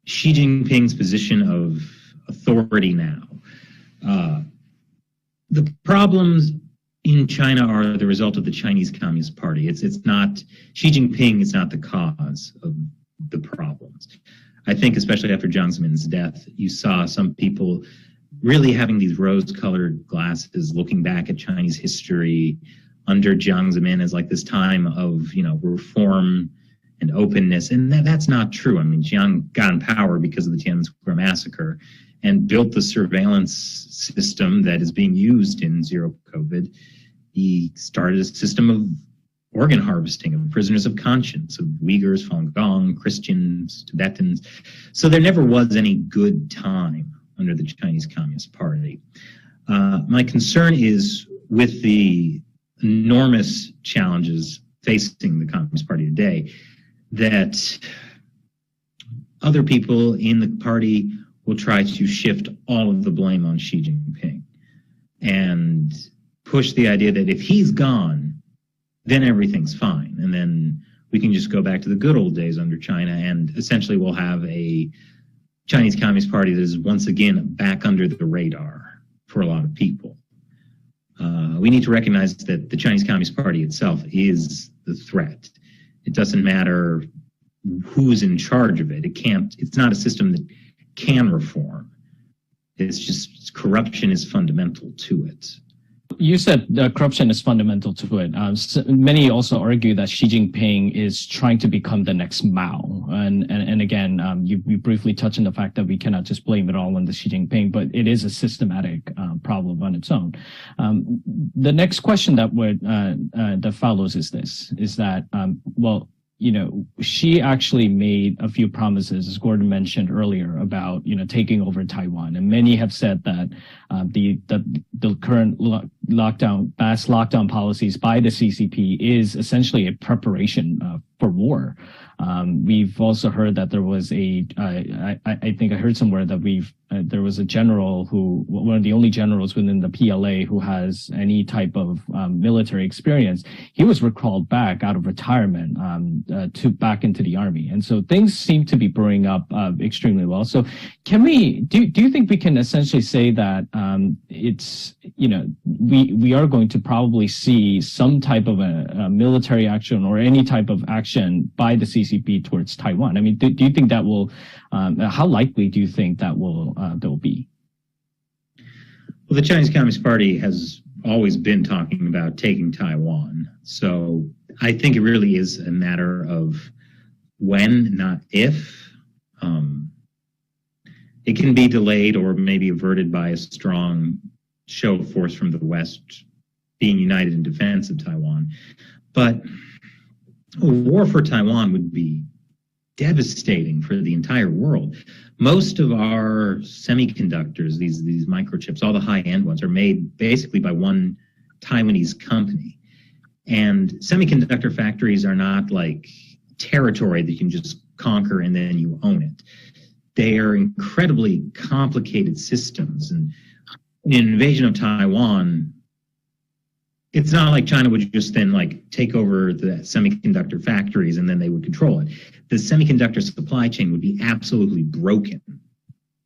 [SPEAKER 3] Xi Jinping's position of authority now, the problems in China are the result of the Chinese Communist Party. It's not Xi Jinping is not the cause of the problems. I think especially after Jiang Zemin's death, you saw some people really having these rose-colored glasses, looking back at Chinese history under Jiang Zemin as like this time of reform and openness, and that's not true. I mean, Jiang got in power because of the Tiananmen Square massacre and built the surveillance system that is being used in zero COVID. He started a system of organ harvesting of prisoners of conscience, of Uyghurs, Falun Gong, Christians, Tibetans. So there never was any good time under the Chinese Communist Party. My concern is with the enormous challenges facing the Communist Party today, that other people in the party will try to shift all of the blame on Xi Jinping and push the idea that if he's gone, then everything's fine. And then we can just go back to the good old days under China, and essentially we'll have a Chinese Communist Party that is once again back under the radar for a lot of people. We need to recognize that the Chinese Communist Party itself is the threat. It doesn't matter who's in charge of it. It's not a system that can reform. It's just corruption is fundamental to it.
[SPEAKER 1] You said corruption is fundamental to it. Many also argue that Xi Jinping is trying to become the next Mao. And again, you briefly touched on the fact that we cannot just blame it all on the Xi Jinping, but it is a systematic problem on its own. The next question that follows is this: is that well, you know, she actually made a few promises, as Gordon mentioned earlier, about, you know, taking over Taiwan. And many have said that the current mass lockdown policies by the CCP is essentially a preparation for war. We've also heard that there was I think I heard somewhere that there was a general one of the only generals within the PLA who has any type of military experience. He was recalled back out of retirement back into the army. And so things seem to be brewing up extremely well. So do you think we can essentially say that it's, you know, we are going to probably see some type of a military action or any type of action by the CCP towards Taiwan? I mean, do you think that will, how likely do you think that will be?
[SPEAKER 3] Well, the Chinese Communist Party has always been talking about taking Taiwan. So I think it really is a matter of when, not if. It can be delayed or maybe averted by a strong show of force from the West being united in defense of Taiwan. But a war for Taiwan would be devastating for the entire world. Most of our semiconductors, these microchips, all the high-end ones, are made basically by one Taiwanese company. And semiconductor factories are not like territory that you can just conquer and then you own it. They are incredibly complicated systems. And in an invasion of Taiwan, it's not like China would just then like take over the semiconductor factories and then they would control it. The semiconductor supply chain would be absolutely broken.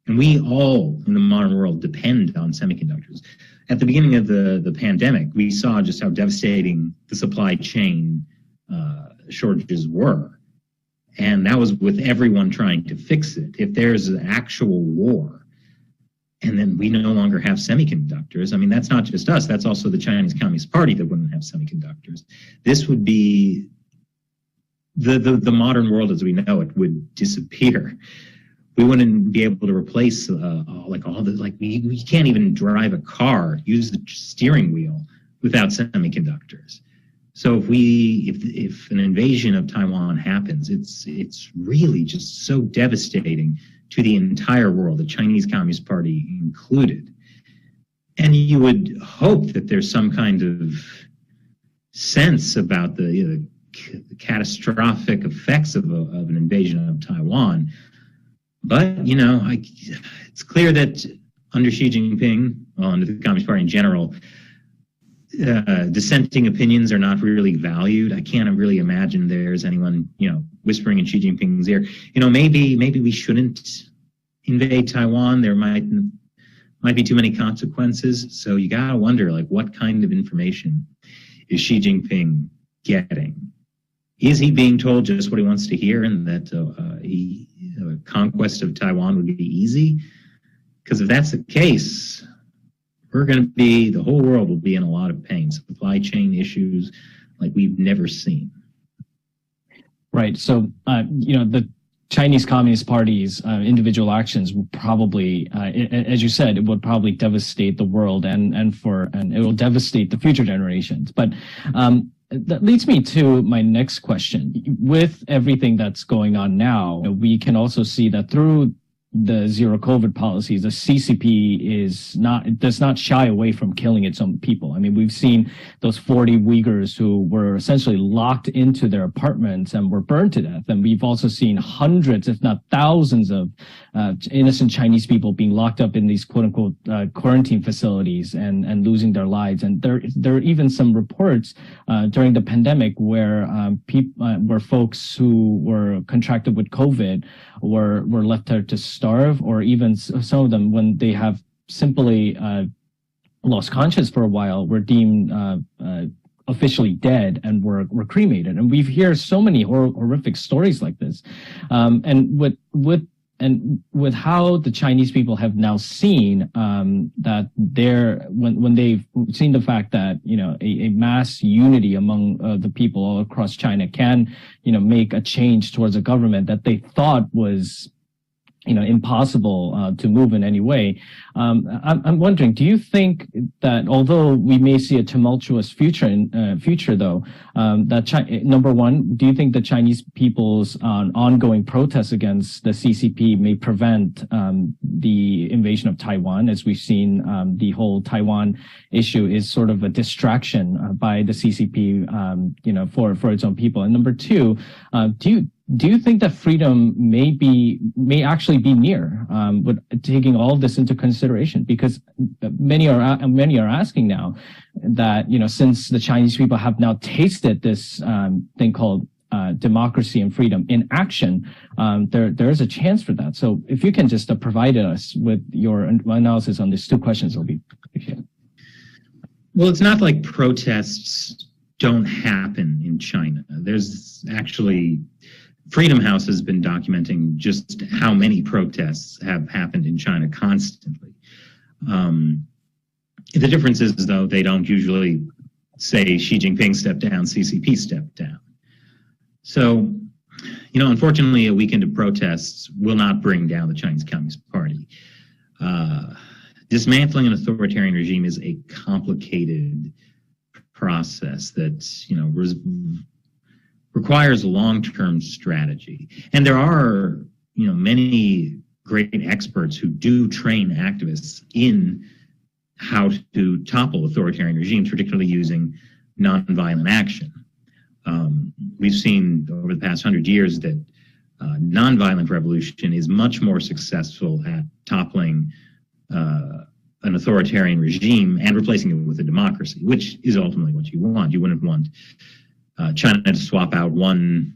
[SPEAKER 3] And we all in the modern world depend on semiconductors. At the beginning of the pandemic, we saw just how devastating the supply chain shortages were. And that was with everyone trying to fix it. If there's an actual war, and then we no longer have semiconductors. I mean, that's not just us. That's also the Chinese Communist Party that wouldn't have semiconductors. This would be the modern world as we know it would disappear. We wouldn't be able to replace we can't even drive a car, use the steering wheel without semiconductors. So if an invasion of Taiwan happens, it's really just so devastating to the entire world, the Chinese Communist Party included. And you would hope that there's some kind of sense about the catastrophic effects of an invasion of Taiwan. But, you know, it's clear that under Xi Jinping, well, under the Communist Party in general, dissenting opinions are not really valued. I can't really imagine there's anyone, you know, whispering in Xi Jinping's ear, you know, maybe we shouldn't invade Taiwan. There might be too many consequences. So you gotta wonder, like, what kind of information is Xi Jinping getting? Is he being told just what he wants to hear, and that conquest of Taiwan would be easy? Because if that's the case, the whole world will be in a lot of pain. Supply chain issues like we've never seen. Right. So,
[SPEAKER 1] you know, the Chinese Communist Party's individual actions will probably, as you said, it would probably devastate the world and it will devastate the future generations. But that leads me to my next question. With everything that's going on now, we can also see that through the zero COVID policies, the CCP does not shy away from killing its own people. I mean, we've seen those 40 Uyghurs who were essentially locked into their apartments and were burned to death. And we've also seen hundreds, if not thousands of innocent Chinese people being locked up in these quote unquote quarantine facilities and losing their lives. And there are even some reports during the pandemic where folks who were contracted with COVID were left there to starve, or even some of them, when they have simply lost conscience for a while, were deemed officially dead and were cremated. And we've heard so many horrific stories like this. And with and with how the Chinese people have now seen that when they've seen the fact that a mass unity among the people all across China can make a change towards a government that they thought was impossible to move in any way. I'm wondering, do you think that although we may see a tumultuous future though, that number one, do you think the Chinese people's ongoing protests against the CCP may prevent the invasion of Taiwan? As we've seen, the whole Taiwan issue is sort of a distraction by the CCP, for its own people. And number two, do you think that freedom may actually be near, with taking all of this into consideration? Because many are asking now that since the Chinese people have now tasted this thing called democracy and freedom in action, there is a chance for that. So if you can just provide us with your analysis on these two questions, it'll be appreciated.
[SPEAKER 3] Well, it's not like protests don't happen in China. There's actually Freedom House has been documenting just how many protests have happened in China constantly. The difference is, though, they don't usually say Xi Jinping stepped down, CCP stepped down. So, unfortunately, a weekend of protests will not bring down the Chinese Communist Party. Dismantling an authoritarian regime is a complicated process that, requires long-term strategy. And there are, many great experts who do train activists in how to topple authoritarian regimes, particularly using nonviolent action. We've seen over the past 100 years that nonviolent revolution is much more successful at toppling an authoritarian regime and replacing it with a democracy, which is ultimately what you want. You wouldn't want China to swap out one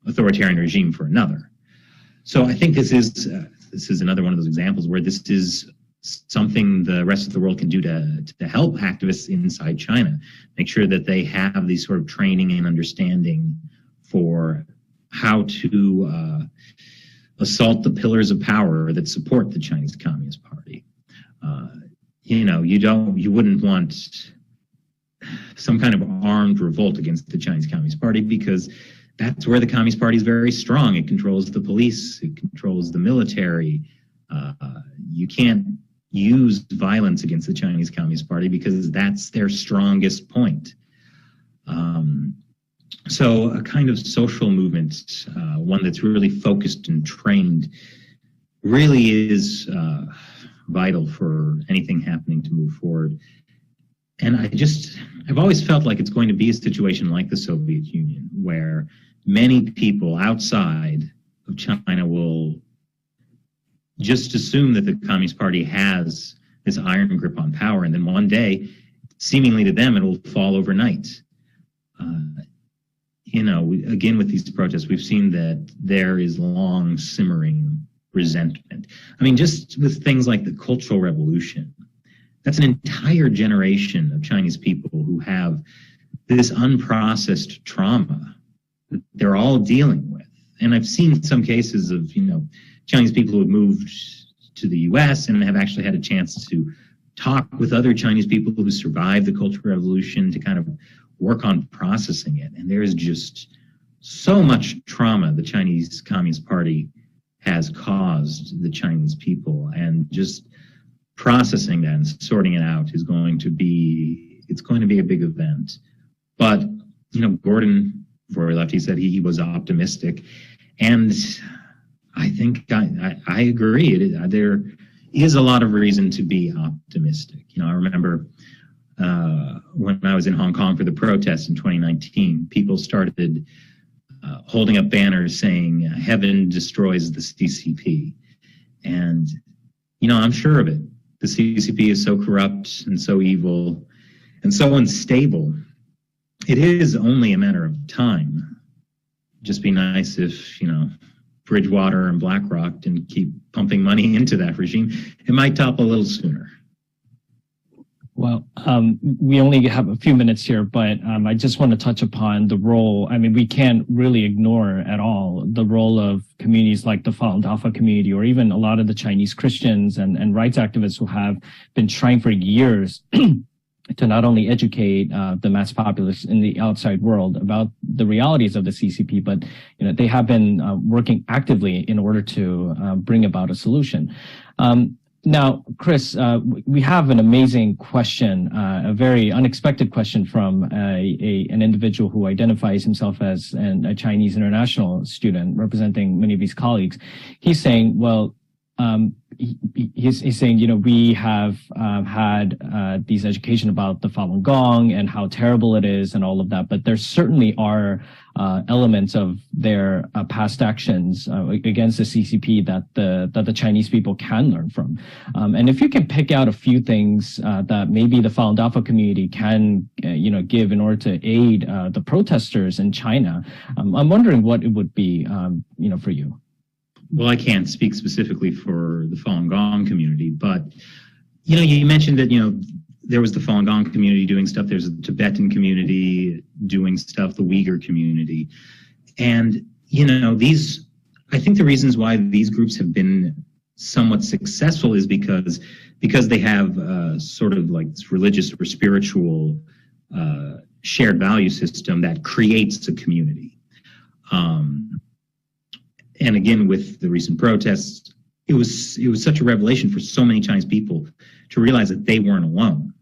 [SPEAKER 3] authoritarian regime for another. So I think this is another one of those examples where this is something the rest of the world can do to help activists inside China, make sure that they have these sort of training and understanding for how to assault the pillars of power that support the Chinese Communist Party. You wouldn't want some kind of armed revolt against the Chinese Communist Party, because that's where the Communist Party is very strong. It controls the police, it controls the military. You can't use violence against the Chinese Communist Party because that's their strongest point. So a kind of social movement, one that's really focused and trained, really is vital for anything happening to move forward. And I've always felt like it's going to be a situation like the Soviet Union, where many people outside of China will just assume that the Communist Party has this iron grip on power, and then one day, seemingly to them, it will fall overnight. Again, with these protests, we've seen that there is long simmering resentment. I mean, just with things like the Cultural Revolution, that's an entire generation of Chinese people who have this unprocessed trauma that they're all dealing with. And I've seen some cases of, Chinese people who have moved to the US and have actually had a chance to talk with other Chinese people who survived the Cultural Revolution to kind of work on processing it. And there is just so much trauma the Chinese Communist Party has caused the Chinese people, and just processing that and sorting it out is going to be a big event. But, Gordon, before he left, he said he was optimistic. And I think I agree. There is a lot of reason to be optimistic. I remember when I was in Hong Kong for the protests in 2019, people started holding up banners saying, "Heaven destroys the CCP." And, I'm sure of it. The CCP is so corrupt and so evil and so unstable. It is only a matter of time. Just be nice if, Bridgewater and BlackRock didn't keep pumping money into that regime. It might topple a little sooner.
[SPEAKER 1] Well, we only have a few minutes here, but I just want to touch upon the role. I mean, we can't really ignore at all the role of communities like the Falun Dafa community, or even a lot of the Chinese Christians and rights activists who have been trying for years to not only educate the mass populace in the outside world about the realities of the CCP, but they have been working actively in order to bring about a solution. Now, Chris, we have an amazing question, a very unexpected question from an individual who identifies himself as a Chinese international student representing many of his colleagues. He's saying, well, he's saying, we have had these education about the Falun Gong and how terrible it is and all of that, but there certainly are elements of their past actions against the CCP that the Chinese people can learn from. And if you can pick out a few things that maybe the Falun Dafa community can, give in order to aid the protesters in China, I'm wondering what it would be, for you.
[SPEAKER 3] Well, I can't speak specifically for the Falun Gong community, but, you mentioned that, there was the Falun Gong community doing stuff. There's a Tibetan community doing stuff, the Uyghur community. And, I think the reasons why these groups have been somewhat successful is because they have sort of like this religious or spiritual shared value system that creates a community. And again, with the recent protests, it was such a revelation for so many Chinese people to realize that they weren't alone,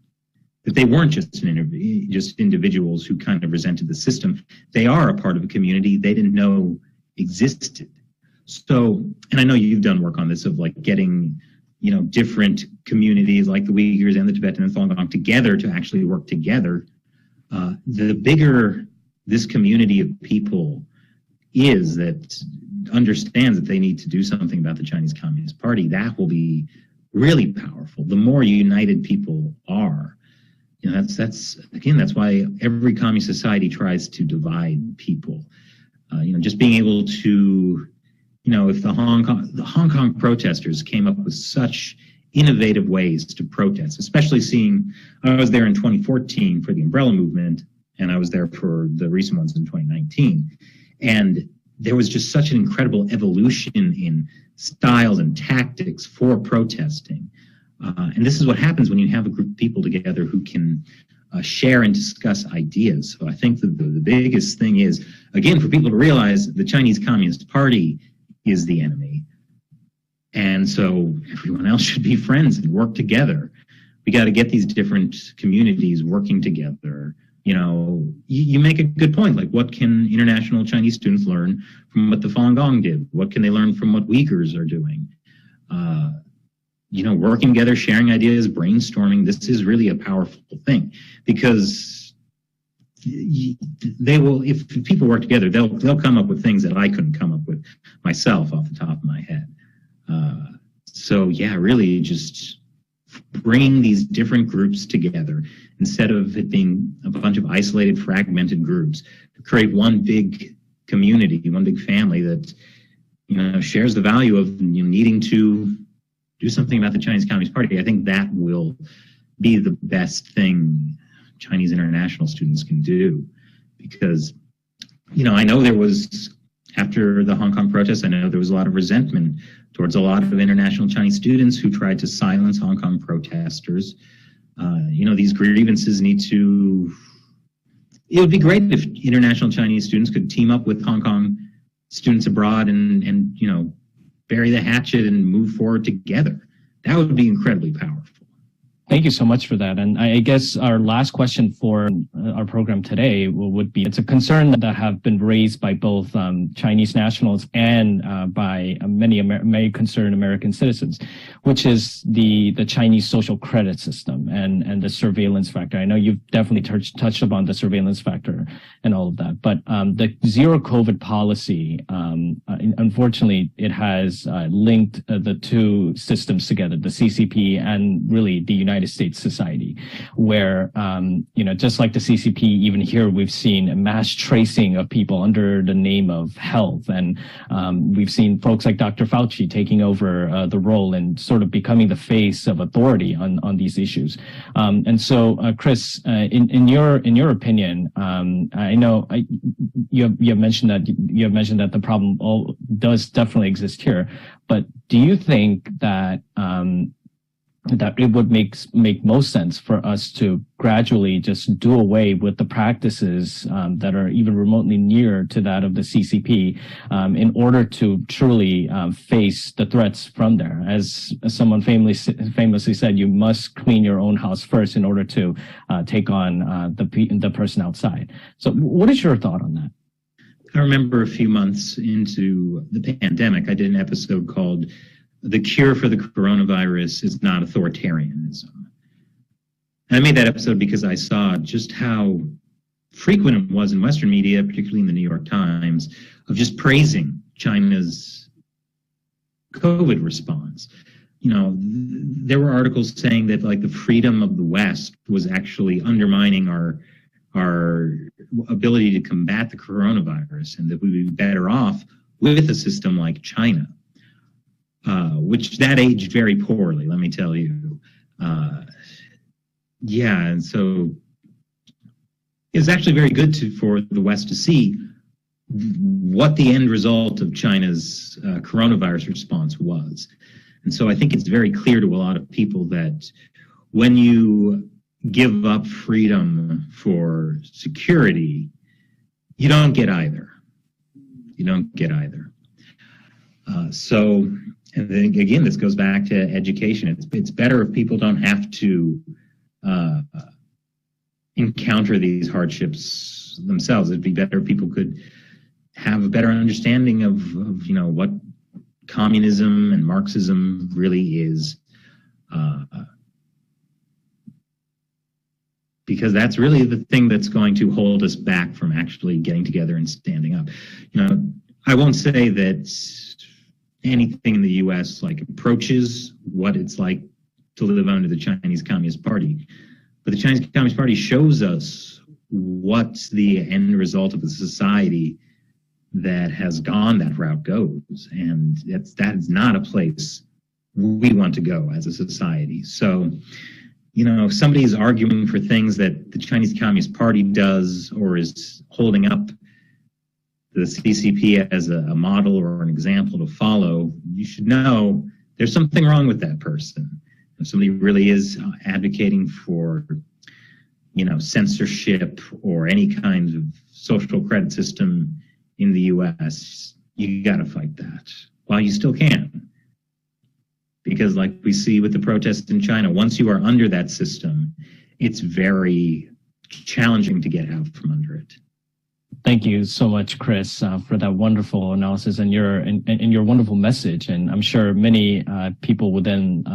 [SPEAKER 3] that they weren't just individuals who kind of resented the system. They are a part of a community they didn't know existed. So, and I know you've done work on this of like getting, different communities like the Uyghurs and the Tibetan and Falun Gong together to actually work together. The bigger this community of people is that understands that they need to do something about the Chinese Communist Party, that will be really powerful. The more united people are, that's why every communist society tries to divide people. Just being able to, if the Hong Kong protesters came up with such innovative ways to protest, especially seeing, I was there in 2014 for the Umbrella Movement, and I was there for the recent ones in 2019. And there was just such an incredible evolution in styles and tactics for protesting. And this is what happens when you have a group of people together who can share and discuss ideas. So I think that the biggest thing is, again, for people to realize the Chinese Communist Party is the enemy. And so everyone else should be friends and work together. We got to get these different communities working together. You make a good point. Like, what can international Chinese students learn from what the Falun Gong did? What can they learn from what Uyghurs are doing? Working together, sharing ideas, brainstorming. This is really a powerful thing because they will. If people work together, they'll come up with things that I couldn't come up with myself off the top of my head. So yeah, really just bringing these different groups together instead of it being a bunch of isolated, fragmented groups, to create one big community, one big family that, shares the value of needing to do something about the Chinese Communist Party. I think that will be the best thing Chinese international students can do because, I know there was, after the Hong Kong protests, I know there was a lot of resentment towards a lot of international Chinese students who tried to silence Hong Kong protesters. These grievances need to, it would be great if international Chinese students could team up with Hong Kong students abroad and bury the hatchet and move forward together. That would be incredibly powerful.
[SPEAKER 1] Thank you so much for that. And I guess our last question for our program today would be, it's a concern that have been raised by both Chinese nationals and by many concerned American citizens, which is the Chinese social credit system and the surveillance factor. I know you've definitely touched upon the surveillance factor and all of that, but the zero COVID policy, unfortunately, it has linked the two systems together, the CCP and really the United United States society, where, just like the CCP, even here we've seen a mass tracing of people under the name of health. And we've seen folks like Dr. Fauci taking over the role and sort of becoming the face of authority on these issues. And so, Chris, in your opinion, I know you have mentioned that the problem does definitely exist here, but do you think that that it would make most sense for us to gradually just do away with the practices that are even remotely near to that of the CCP in order to truly face the threats from there? As someone famously said, you must clean your own house first in order to take on the person outside. So what is your thought on that?
[SPEAKER 3] I remember a few months into the pandemic, I did an episode called "The Cure for the Coronavirus is Not Authoritarianism." And I made that episode because I saw just how frequent it was in Western media, particularly in the New York Times, of just praising China's COVID response. There were articles saying that like the freedom of the West was actually undermining our ability to combat the coronavirus, and that we would be better off with a system like China. Which that aged very poorly, let me tell you. And so it's actually very good for the West to see what the end result of China's coronavirus response was. And so I think it's very clear to a lot of people that when you give up freedom for security, you don't get either. You don't get either. And then again, this goes back to education. It's better if people don't have to encounter these hardships themselves. It'd be better if people could have a better understanding of what communism and Marxism really is, because that's really the thing that's going to hold us back from actually getting together and standing up. I won't say that anything in the U.S. approaches what it's like to live under the Chinese Communist Party, but the Chinese Communist Party shows us what's the end result of a society that has gone that route goes, and that is not a place we want to go as a society. So, if somebody's arguing for things that the Chinese Communist Party does, or is holding up the CCP as a model or an example to follow, you should know there's something wrong with that person. If somebody really is advocating for, censorship or any kind of social credit system in the U.S., you got to fight that while you still can. Because like we see with the protests in China, once you are under that system, it's very challenging to get out from under it.
[SPEAKER 1] Thank you so much, Chris, for that wonderful analysis and your wonderful message. And I'm sure many people within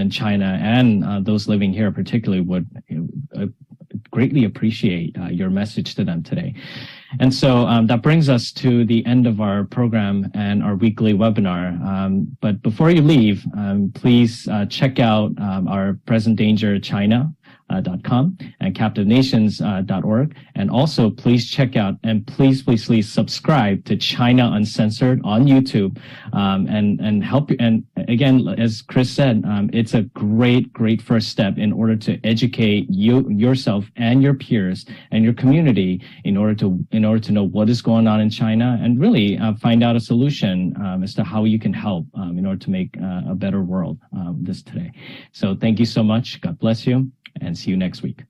[SPEAKER 1] China and those living here particularly would greatly appreciate your message to them today. And so that brings us to the end of our program and our weekly webinar. But before you leave, please check out our Present Danger China.com and CaptiveNations.org. And also please check out and please subscribe to China Uncensored on YouTube, and help. And again, as Chris said, it's a great first step in order to educate yourself and your peers and your community in order to know what is going on in China, and really find out a solution as to how you can help in order to make a better world this today. So thank you so much. God bless you, and see you next week.